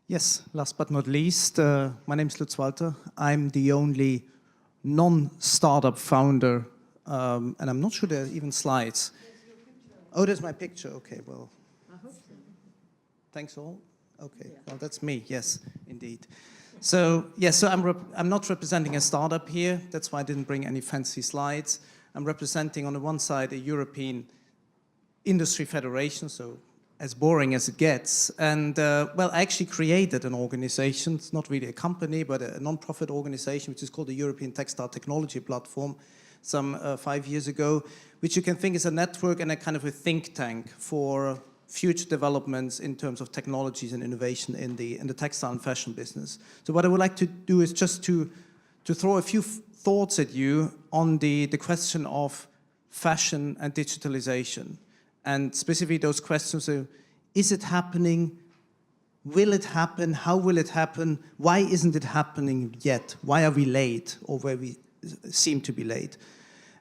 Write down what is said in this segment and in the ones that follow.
Yes, last but not least, my name is Lutz Walter. I'm the only non-startup founder, and I'm not sure there are even slides. Oh, there's my picture. Okay, well, I hope so. thanks all. Okay, Yeah. well, that's me. Yes, indeed. So, yes, so I'm not representing a startup here. That's why I didn't bring any fancy slides. I'm representing on the one side a European industry federation, so as boring as it gets. And well, I actually created an organization. It's not really a company, but a non-profit organization, which is called the European Textile Technology Platform, some 5 years ago, which you can think is a network and a kind of a think tank for future developments in terms of technologies and innovation in the textile and fashion business. So what I would like to do is just to throw a few thoughts at you on the question of fashion and digitalization. And specifically those questions are, is it happening? Will it happen? How will it happen? Why isn't it happening yet? Why are we late, or where we seem to be late?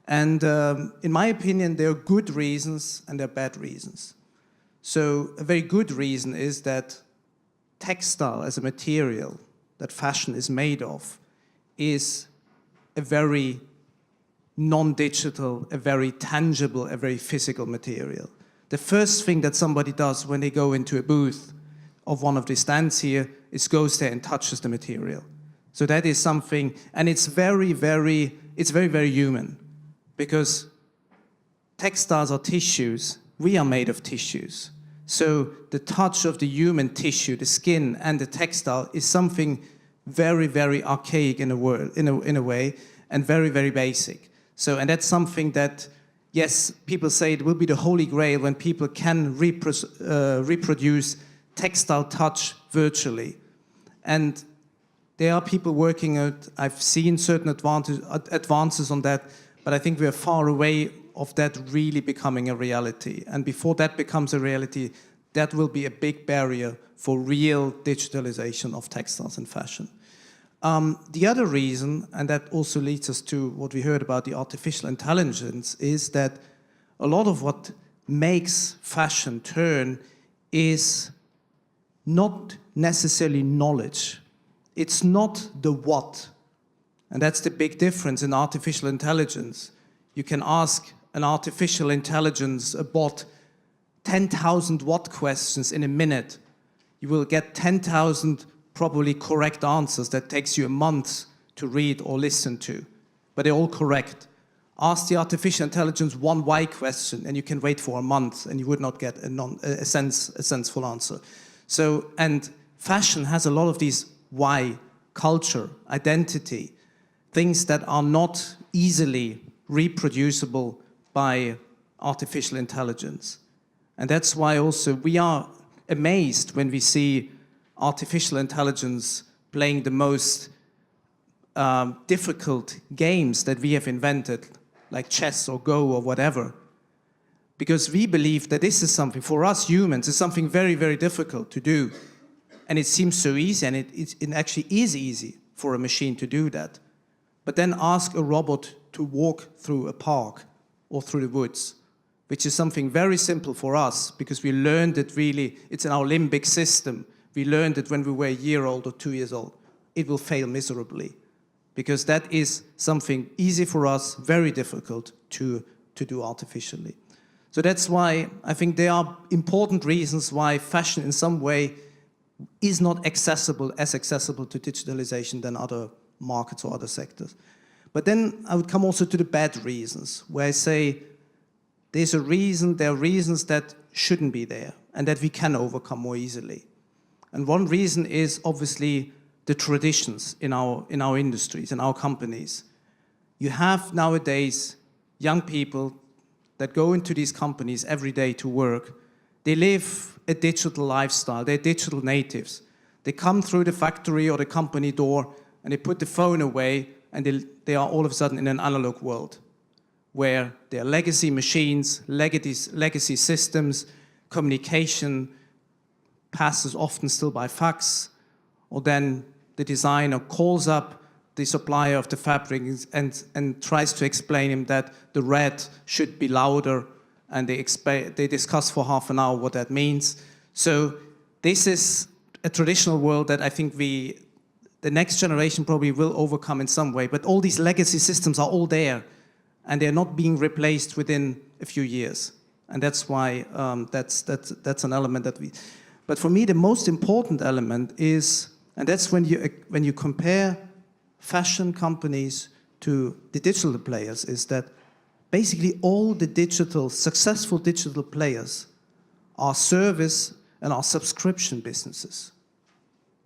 And in my opinion, there are good reasons and there are bad reasons. So a very good reason is that textile as a material that fashion is made of is a very non-digital, a very tangible, a very physical material. The first thing that somebody does when they go into a booth of one of the stands here is goes there and touches the material. So that is something, and it's very, very human, because textiles are tissues. We are made of tissues. So the touch of the human tissue, the skin and the textile, is something very, very archaic in a way, and very, very basic. So, and that's something that, yes, people say it will be the holy grail when people can reproduce textile touch virtually. And there are people working at, I've seen certain advances on that, but I think we are far away of that really becoming a reality. And before that becomes a reality, that will be a big barrier for real digitalization of textiles and fashion. The other reason, and that also leads us to what we heard about the artificial intelligence, is that a lot of what makes fashion turn is not necessarily knowledge. It's not the what. And that's the big difference in artificial intelligence. You can ask an artificial intelligence, a bot, 10,000 what questions in a minute. You will get 10,000 probably correct answers that takes you a month to read or listen to, but they're all correct. Ask the artificial intelligence one why question and you can wait for a month and you would not get a sensible answer. So, and fashion has a lot of these why, culture, identity, things that are not easily reproducible by artificial intelligence. And that's why also we are amazed when we see artificial intelligence playing the most difficult games that we have invented, like chess or Go or whatever. Because we believe that this is something, for us humans, is something very, very difficult to do. And it seems so easy, and it actually is easy for a machine to do that. But then ask a robot to walk through a park or through the woods, which is something very simple for us, because we learned it really, it's in our limbic system. We learned it when we were a year old or 2 years old. It will fail miserably, because that is something easy for us, very difficult to do artificially. So that's why I think there are important reasons why fashion in some way is not as accessible to digitalization than other markets or other sectors. But then I would come also to the bad reasons, where I say there are reasons that shouldn't be there and that we can overcome more easily. And one reason is obviously the traditions in our industries, in our companies. You have nowadays young people that go into these companies every day to work. They live a digital lifestyle, they're digital natives. They come through the factory or the company door and they put the phone away and they are all of a sudden in an analog world where there are legacy machines, legacy systems, communication passes often still by fax, or then the designer calls up the supplier of the fabric and tries to explain him that the red should be louder, and they discuss for half an hour what that means. So this is a traditional world that I think the next generation probably will overcome in some way, but all these legacy systems are all there, and they're not being replaced within a few years. And that's why that's an element that we... But for me, the most important element is, and that's when you compare fashion companies to the digital players, is that basically all the successful digital players are service and are subscription businesses.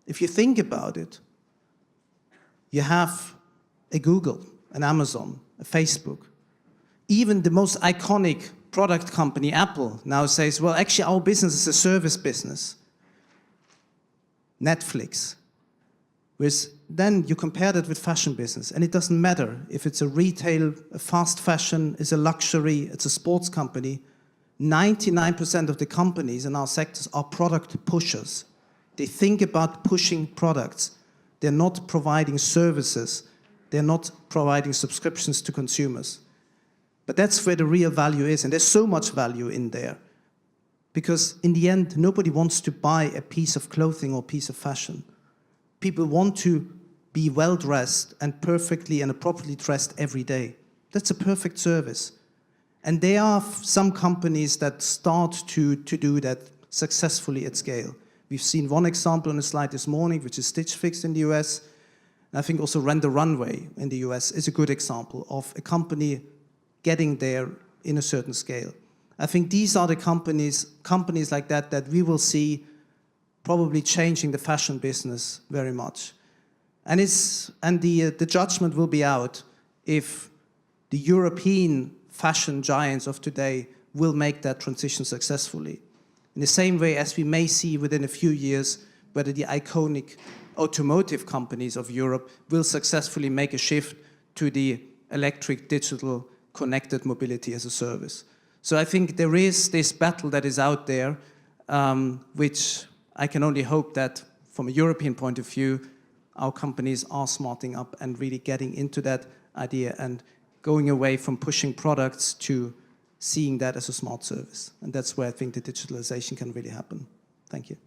If you think about it, you have a Google, an Amazon, a Facebook. Even the most iconic product company, Apple, now says, well, actually our business is a service business. Netflix. Whereas then you compare that with fashion business, and it doesn't matter if it's a retail, a fast fashion, it's a luxury, it's a sports company. 99% of the companies in our sectors are product pushers. They think about pushing products. They're not providing services. They're not providing subscriptions to consumers. But that's where the real value is, and there's so much value in there. Because in the end, nobody wants to buy a piece of clothing or piece of fashion. People want to be well-dressed and perfectly and appropriately dressed every day. That's a perfect service. And there are some companies that start to do that successfully at scale. We've seen one example on a slide this morning, which is Stitch Fix in the US. And I think also Rent the Runway in the US is a good example of a company getting there in a certain scale. I think these are the companies like that we will see probably changing the fashion business very much. And the judgment will be out if the European fashion giants of today will make that transition successfully. In the same way as we may see within a few years whether the iconic automotive companies of Europe will successfully make a shift to the electric, digital, connected mobility as a service. So I think there is this battle that is out there, which I can only hope that from a European point of view, our companies are smarting up and really getting into that idea and going away from pushing products to seeing that as a smart service. And that's where I think the digitalization can really happen. Thank you.